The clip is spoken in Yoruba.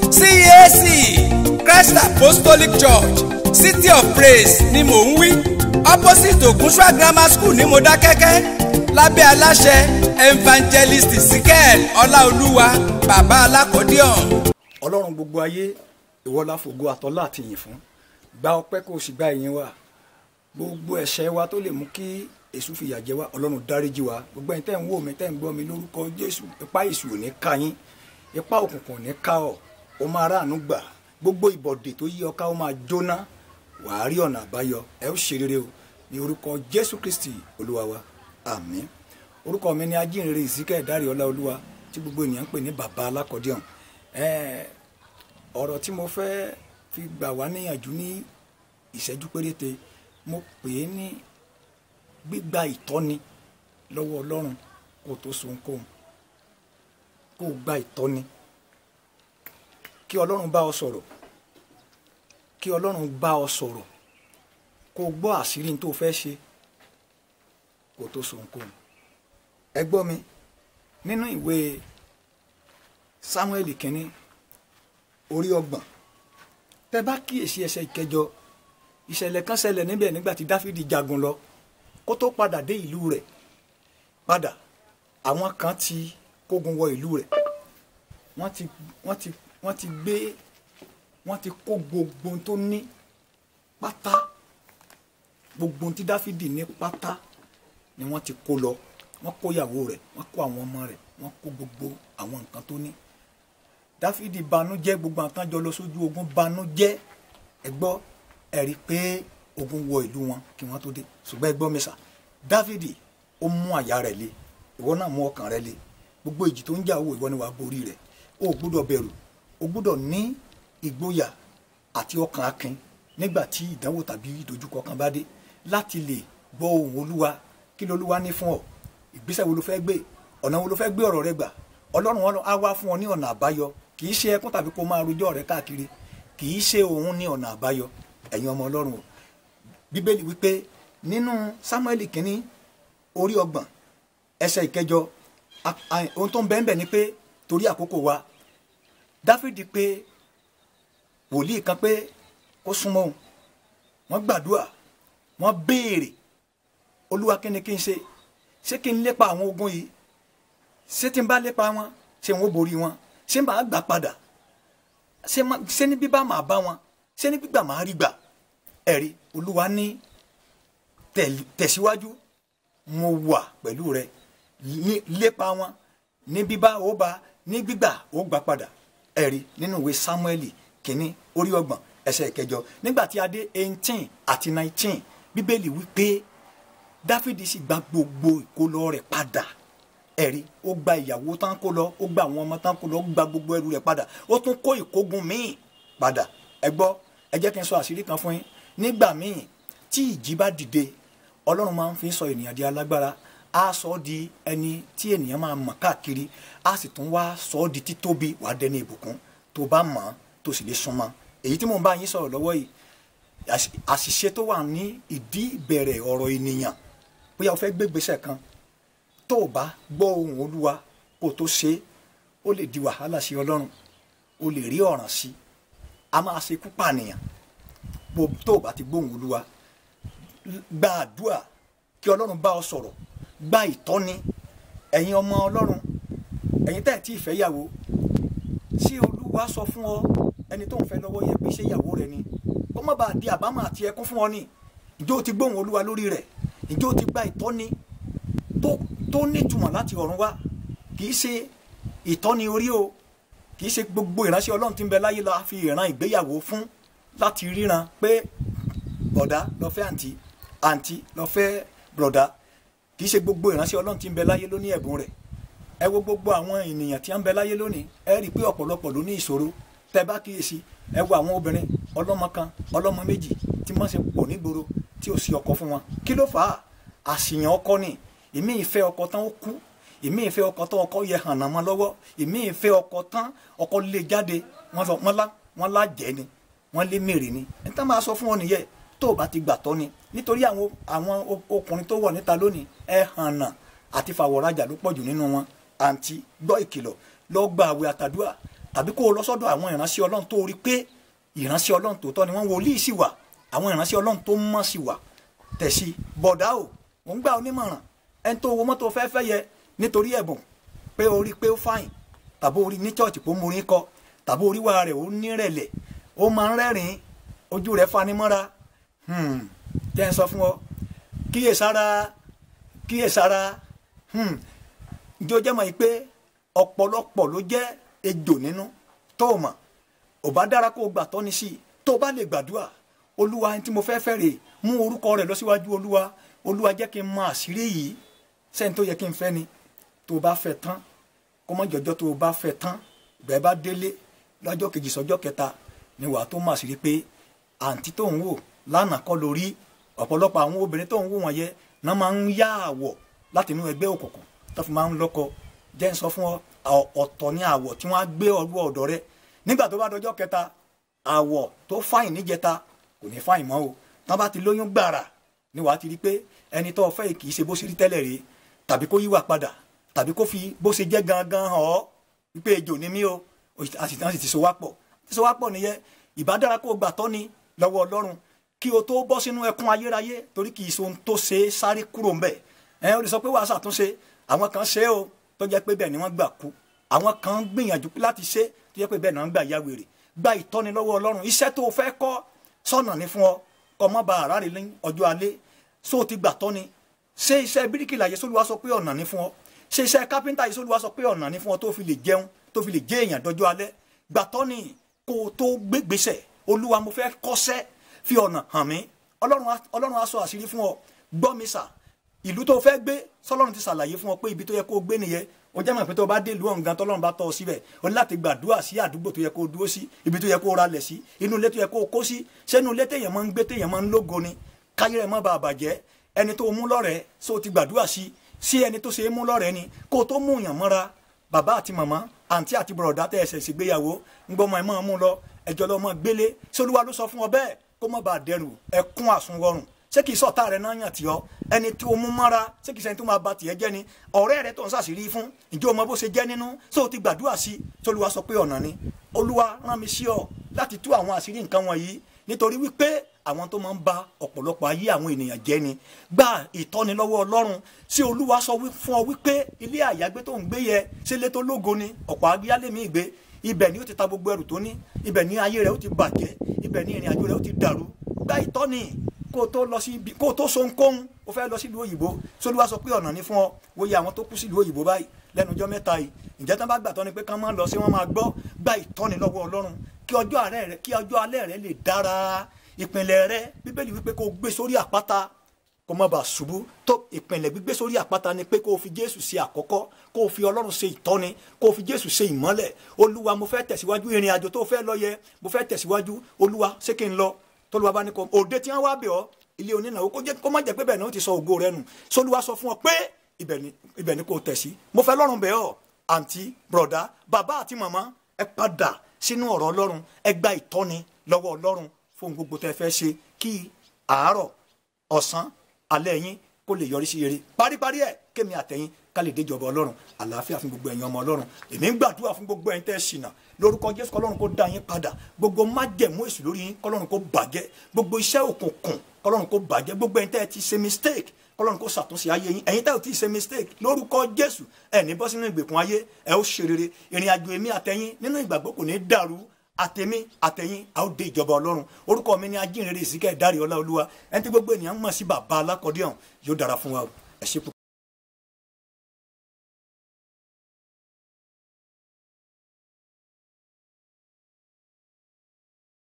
CAC Christ Apostolic Church City of Praise ni mò ń wí opposite Ògúnṣúà Grammar School ní Mọdákẹ́kẹ́ lábẹ́ aláṣẹ Evangelist Sikel Ọláolúwa bàbá alákọ̀ọ́díọ̀n. Ọlọ́run gbogbo ayé ìwọ la fògo àtọ́lá àti ìyìn fún, gba ọpẹ́ kó o sì gba ìyìn wa. Gbogbo ẹ̀ṣẹ̀ wa tó lè mú kí èṣù fìyà jẹ wá Ọlọ́run dáríjì wa. Gbogbo ẹ̀yin tẹ́ ń wò mí tẹ́ ń gbọ́ mi lórúkọ Jésù, ipá èṣù ò ní ká yín, ipá òkùnkùn ò ní ká ọ, ó máa ráàánú gbà. Gbogbo ìbọ̀dè tó yí ọ ká ó máa jóná, wàá rí ọ̀nà àbáyọ, ẹ ó ṣe rere o ní orúkọ Jésù Kristi Olúwa wa, àmín. Orúkọ mi ni Ajínrere Ezekiel Dáre Ọláolúwa tí gbogbo ènìyàn ń pè ní bàbá alákọ̀ọ́díọ̀n. Ọ̀rọ̀ tí mo fẹ́ fi gbà wá níyànjú ní ìṣẹ́jú péréte, mo pè é ní gbígba ìtọ́ni lọ́wọ́ Ọlọ́run kó tó so ohunkóhun. Kó o gba ìtọ́ni, kí Ọlọ́run bá ọ sọ̀rọ̀, kí Ọlọ́run bá ọ sọ̀rọ̀, kó o gbọ́ àṣírí tó fẹ́ ṣe kó tó so ohunkóhun. Ẹ gbọ́ mi, nínú ìwé Sámúẹ́lì kínní orí 30, tẹ́ bá kíyèsí ẹsẹ̀ ìkẹjọ, ìṣẹ̀lẹ̀ kan ṣẹlẹ̀ níbẹ̀ nígbà tí Dáfídì jagun lọ kó tó padà dé ìlú rẹ̀ padà. Àwọn kan ti kógun wọ ìlú rẹ̀, wọ́n ti kó gbogbo tó ní pátá, gbogbo tí Dáfídì ní pátá ni wọ́n ti kó lọ. Wọ́n kó ìyàwó rẹ̀, wọ́n kó àwọn ọmọ rẹ̀, wọ́n kó gbogbo àwọn nǹkan tó ní. Dáfídì banújẹ́, gbogbo àwọn tán jọ lọ sójú ogun banújẹ́. Ẹ gbọ́, ẹ rí pé ogun wọ ìlú wọn kí wọ́n tó dé. Ṣùgbọ́n ẹ gbọ́ mi sà, Dáfídì ó mú àyà rẹ̀ le, ìwọ náà mú ọkàn rẹ̀ le. Gbogbo ìjì tó ń jà owó ìwọ ni wàá borí rẹ̀. O ò gbúdọ̀ bẹ̀rù, o gbúdọ̀ ní ìgboyà àti ọkàn akin nígbà tí ìdánwò tàbí ìdojúkọ kan bá dé, láti lè gbọ́ ohùn Olúwa. Kí l'Olúwa ní fún ọ? Ìgbésẹ̀ wo ló fẹ́ gbé? Ọ̀nà wo ló fẹ́ gbé ọ̀rọ̀ rẹ gbà? Ọlọ́run á wá fún ọ ní ọ̀nà àbáyọ. Kì í ṣe ẹkún tàbí kó máa rojọ́ rẹ káàkiri, kì í ṣe òun ní ọ̀nà àbáyọ. Ẹ̀yin ọmọ Ọlọ́run o, Bíbélì wípé nínú Sámúẹ́lì kínní orí 30 ẹsẹ̀ ìkẹjọ, ohun tó ń bẹ́ẹ̀ ni pé torí àkókò wa, Dáfídì pé wòlíì kan pé kó súnmọ́ òun. Wọ́n gbàdúrà, wọ́n béèrè, Olúwa kí ni kí n ṣe? Ṣé kí n lépa àwọn ogun yìí? Ṣé tí n bá lépa wọn, ṣé wọn ó borí wọn? Ṣé màá gbà padà? Ṣé ní bíbá màá bá wọn? Ṣé ní gbígbà màá rí gbà? Ẹ̀rí, Olúwa ní tẹ̀síwájú, mo wà pẹ̀lú rẹ. Lépa wọn, ní bíbá ó bá, ní gbígbà ó gbà padà. Ẹ̀rí, nínú ìwé Sámúẹ́lì kínní orí 30 ẹsẹ̀ ìkẹjọ. Nígbà tí a dé 18 àti 19, Bíbélì wípé Dáfídì sì gba gbogbo ìkólọ rẹ̀ padà. Ẹ̀rí, ó gba ìyàwó tán kó lọ, ó gba àwọn ọmọ tán kó lọ, ó gba gbogbo ẹrù rẹ̀ padà, ó tún kó ìkógun míì padà. Ẹ gbọ́, ẹ jẹ́ kí n sọ àṣírí kan fún yín. Nígbà míì tí ìjì bá dìde, Ọlọ́run máa ń fi sọ ènìyàn di alágbára. Á sọ ọ́ di ẹni tí ènìyàn máa mọ̀ káàkiri, á sì tún wá sọ ọ́ di títóbi, wàá dẹni ìbùkún tó bá mọ̀ ọ́n tó sì lè súnmọ́. Èyí tí mò ń bá yín sọ̀rọ̀ lọ́wọ́ yìí, àṣìṣe tó wà ní ìdí ìbẹ̀rẹ̀ ọ̀rọ̀ ènìyàn, bóyá o fẹ́ gbé ìgbésẹ̀ kan, tó o bá gbọ́ ohùn Olúwa kó tó ṣe é, ó lè di wàhálà sí Ọlọ́run, ó lè rí ọ̀ràn sí, a máa ṣe kú pànìyàn. Tó o bá ti gbóhùn Olúwa, gba àdúrà kí Ọlọ́run bá ọ sọ̀rọ̀, gba ìtọ́ni. Ẹ̀yin ọmọ Ọlọ́run, ẹ̀yin tẹ́ ẹ̀ tí ì fẹ́ yàwó, ṣé Olúwa sọ fún ọ ẹni tó ń fẹ́ lọ́wọ́ yẹ pé ṣé ìyàwó rẹ ni? Kó má bàa di àbámọ̀ àti ẹkún fún ọ ni. Ǹjẹ́ o ti gbóhùn Olúwa lórí rẹ̀? Ǹjẹ́ o ti gba ìtọ́ni tó nítumọ̀ láti ọ̀run wá? Kì í ṣe ìtọ́ni orí o, kì í ṣe gbogbo ìránṣẹ́ Ọlọ́run tí ń bẹ láyé la fi ìran ìgbéyàwó fún láti ríran pé bọ̀dá lọ fẹ́ àǹtí, àǹtí lọ fẹ́ bọ̀dá. Kì í ṣe gbogbo ìránṣẹ́ Ọlọ́run tí ń bẹ láyé ló ní ẹ̀bùn rẹ̀. Ẹ wo gbogbo àwọn ènìyàn tí ń bẹ láyé lónìí, ẹ rí i pé ọ̀pọ̀lọpọ̀ ló ní ìṣòro. Tẹ́ bá kíyèsí, ẹ wo àwọn obìnrin ọlọ́mọ kan, ọlọ́mọ méjì tí wọ́n ṣe pọ̀ nígboro tí ò sí ọkọ fún wọn. Kí ló fà á? Àṣìyàn ọkọ ni. Ìmí ìfẹ́ ọkọ tán ó kú, ìmí ìfẹ́ ọkọ tán ọkọ yẹ hànà mọ́ lọ́wọ́, ìmí ìfẹ́ ọkọ tán ọkọ lé jáde, wọ́n lá jẹ́ ni, wọ́n lé mèrè ni. Ẹni tán máa sọ fún ọ nìyẹn, tó o bá ti gbà tọ́ ni. Nítorí àwọn ọkùnrin tó wọ̀ níta lónìí, ẹ hànà àti fàwọ̀rajà ló pọ̀jù nínú wọn. Àǹtí, gbọ́ ìkìlọ̀, lọ gba àwẹ̀ àtàdúrà, tàbí kó o lọ sọ́dọ̀ àwọn ìránṣẹ́ ọlọ́run tó rí pé ìránṣẹ́ ọlọ́run tòótọ́ ni wọ́n, wòlíì sì wà, àwọn ìránṣẹ́ ọlọ́run tó mọ́ sì wà. tẹ̀sí bọ̀dá o ò ń gbà onímọ̀ràn ẹni tó wo mọ́tò fẹ́fẹ́ yẹ nítorí ẹ̀bùn pé o rí pé ó fáyìn, tàbí o rí ní chọ́ọ̀chì pé ó morin kọ, tàbí orí wa rẹ̀ ó nírẹ̀lẹ̀, ó máa ń rẹ́rìn-ín, ojú rẹ̀ fanimọ́ra. jẹ́ ń sọ fún ọ kíyèsára ǹjẹ́ o jẹ́ mọ̀ yìí pé ọ̀pọ̀lọpọ̀ ló jẹ́ ejò nínú tó o mọ̀. ò bá dára kó o gbà tọ́ni sí i, tó o bá lè gbàdúrà, olúwa ẹni tí mo fẹ́ rè, mú orúkọ rẹ̀ lọ síwájú olúwa jẹ́ kí n mọ àṣírí yìí, sẹ́ni tó yẹ kí n fẹ́ ni. tó o bá fẹ́ tán kó mọ́ jọjọ́ tó o bá fẹ́ tán bẹ́ẹ̀ bá délé lọ́jọ́ kejì sọ́jọ́ kẹta ni wàá tó mọ̀ àṣírí pé àǹtí tó ń wò lánàá kọ́ lórí. ọ̀pọ̀lọpọ̀ àwọn obìnrin tó ń wò wọ̀nyẹ náà máa ń yá àwọ̀ láti inú ẹgbẹ́ òkùnkùn tó fi máa ń lọ́kọ. jẹ́ ń sọ fún ọ, ọ̀tọ̀ ní àwọ̀ tí wọ́n á gbé ọwọ́ ọ̀dọ̀ rẹ nígbà tó bá dọjọ́ kẹta. àwọ̀ tó fáyìn níjẹta kò ní fáyìn mọ́ o. tán bá ti lóyún gbàrà ni wàá ti rí pé ẹni tó fẹ́ kì í ṣe bó ṣe rí tẹ́lẹ̀ rèé, tàbí kó yíwà padà, tàbí kó fi bó ṣe jẹ́ gangan hàn ọ́ wípé ejò ni mí o, àṣìtàn sì ti so wá pọ̀ nìyẹn. ìbá dára kó o gbà tọ́ni lọ́wọ́ ọlọ́run kí o tó bọ́ sínú ẹkún ayérayé, torí kì í ṣe ohun tó ṣe é sáré kúrò ńbẹ̀. ó lè sọ pé wàá ṣàtúnṣe, àwọn kan ṣe é o tó jẹ́ pé bẹ́ẹ̀ ni wọ́n gbà kú, àwọn kan gbìyànjú láti ṣe tó jẹ́ pé bẹ́ẹ̀ náà ń gbà ya wèrè. gba ìtọ́ni lọ́wọ́ ọlọ́run. iṣẹ́ tó o fẹ́ kọ́ sọ́nà ní fún ọ, kọ́ mọ́ bá ara rẹ̀ ní ọjọ́ alẹ́. so ti gbà tọ́ni. ṣé iṣẹ́ bíríkìlà yẹn sólúwa sọ pé ọ̀nà ní fún ọ? ṣé iṣẹ́ kápẹ́ńtà yẹn sólúwa sọ pé ọ̀nà ní fún ọ tó fi lè jẹun, tó fi lè jẹ́ èèyàn dọjọ́ alẹ́? gbà tọ́ni kó o tó gbégbèsè. olúwa mo fẹ́ kọ́ṣẹ́, fi ọ̀nà hàn mí. ọlọ́run á sọ àṣírí fún ọ. gbọ́ mi sà, ìlú tó fẹ́ gbé sọlọ́run ti ṣàlàyé fún ọ pé ibi tó yẹ kó o gbé nìyẹn. o jẹ́ mọ̀ pé tó o bá dé ìlú ọ̀hún gan tọ́lọ́run bá tọ́ ọ síbẹ̀, o ní láti gbàdúrà sí àdúgbò tó yẹ kó o dúró sí, ibi tó yẹ kó o ralẹ̀ sí, inú ilé tó yẹ kó o kó sí. sẹ́nu ilé téèyàn máa ń gbé, téèyàn máa ń lógo ni, káyé rẹ̀ má bàa bàjẹ́. ẹni tó mú lọ́rẹ̀ẹ́ so ti gbàdúrà sí ẹni tó ṣe é mú lọ́rẹ̀ẹ́ ni. kó o tó mú yàn mọ́ra, bàbá àti màmá, àǹtí àti bọ̀rọ̀dá tẹ́ ẹsẹ̀ ṣègbéyàwó ń gbọ́ ọmọ ẹ̀ máa mú lọ ẹjọ́ lọ́mọ gbélé. ṣé olúwa ló sọ fún ọ bẹ́ẹ̀ kó má bàa dẹrù ẹkún àsunwọrùn? ṣé kìí sọ̀tá rẹ̀ náà yàn tí ọ? ẹni tí o mú mọ́ra ṣé kìí sẹ́ni tó máa ba tìẹ jẹ́ ni? ọ̀rẹ́ rẹ̀ tó ń ṣàṣírí fún, ǹjẹ́ o mọ bó ṣe jẹ́ nínú? ṣé o ti gbàdúrà sí? ṣé olúwa sọ pé ọ̀nà ni? olúwa rán mi sí ọ láti tú àwọn àṣírí nǹkan wọ̀nyí, nítorí wípé àwọn tó máa ń ba ọ̀pọ̀lọpọ̀ ayé àwọn ènìyàn jẹ́ ni. gba ìtọ́ni lọ́wọ́ ọlọ́run. ṣé olúwa sọ fún ọ wípé ilé àyágbé tó ń gbé yẹ ṣé ilé tó lógo ni? ọ̀pọ̀ agbéyálé mi gbé ibẹ̀ ni ó ti ta gbogbo ẹrù tó ní, ibẹ̀ ni ayé rẹ̀ ó ti bàjẹ́, ibẹ̀ ni ìrìn àjò rẹ̀ ó ti dàrú. gba ìtọ́ni kó o tó lọ sí ibi, kó o tó so nkóhun o fẹ́ lọ sílùú òyìnbó. sólúwa sọ pé ọ̀nà ní fún ọ. wòye àwọn tó kú sílùú òyìnbó báyìí lẹ́nu ọjọ́ mẹ́ta yìí, ǹjẹ́ tán bá gbà tọ́ni pé kán máa lọ sí wọn máa gbọ́? gba ìtọ́ni lọ́wọ́ ọlọ́run kí ọjọ́ alẹ́ rẹ lè dára. ìpìnlẹ̀ rẹ, bíbélì wípé kó o gbé sórí àpáta kó má bàa ṣubú. tó ìpìnlẹ̀ gbígbé sórí àpáta ni pé kó o fi Jésù ṣe àkọ́kọ́, kó o fi ọlọ́run ṣe ìtọ́ni, kó o fi Jésù ṣe ìmọ́lẹ̀. olúwa mo fẹ́ tẹ̀síwájú, ìrìn àjò tó fẹ́ lọ yẹ mo fẹ́ tẹ̀síwájú. olúwa ṣé kí n lọ? tolúwa bá ní kó òde tí wọ́n wá bẹ̀ ọ́, ilé onínáwó, kó má jẹ́ pé bẹ́ẹ̀ ni ó ti sọ ògo rẹ nù. sólúwa sọ fún ọ pé ibẹ̀ ni kò tẹ̀ sí. mo fẹ́ lọ́rùn bẹ̀ ọ́, àǹtí, bọ̀dá, bàbá àti màmá, ẹ padà sínú ọ̀rọ̀ ọlọ́run. ẹ gba ìtọ́ni lọ́wọ́ ọlọ́run fún gbogbo tẹ́ fẹ́ ṣe kí àárọ̀, ọ̀sán, alẹ́ yín kó lè yọrí sí rere. paríparí ẹ̀ kémi àtẹ̀yìn ká lè déjọba ọlọ́run. àlàáfíà fún gbogbo ẹ̀yin ọmọ ọlọ́run. èmi ń gbàdúrà fún gbogbo ẹ̀yin tẹ́ ṣìnà lórúkọ Jésù, kọ́lọ́run kó dá yín padà. gbogbo májẹ̀mú èṣù lórí yín kọ́lọ́run kó bàjẹ́. gbogbo iṣẹ́ òkùnkùn kọ́lọ́run kó bàjẹ́. gbogbo ẹ̀yin tẹ́ ti ṣe mistake kọ́lọ́run kó ṣàtúnṣe ayé yín. ẹ̀yin tẹ́ ò tí ì ṣe mistake lórúkọ Jésù ẹ̀ ní bọ́ sínú ìgbèkùn ayé, ẹ̀ ó ṣe rere. ìrìn àjò èmi àtẹ̀yìn nínú ìgbàgbọ́ kò ní dàrú. àtẹ̀mí àtẹ̀yìn a ó dé ìjọba ọlọ́run. orúkọ mi ni ajínrere Ìsíkẹ́ Dáre Ọláolúwa, ẹni tí gbogbo ènìyàn mọ̀ sí bàbá alákọ̀ọ́dúnrún. yóò dára fún wa o. ẹ ṣé púpọ̀.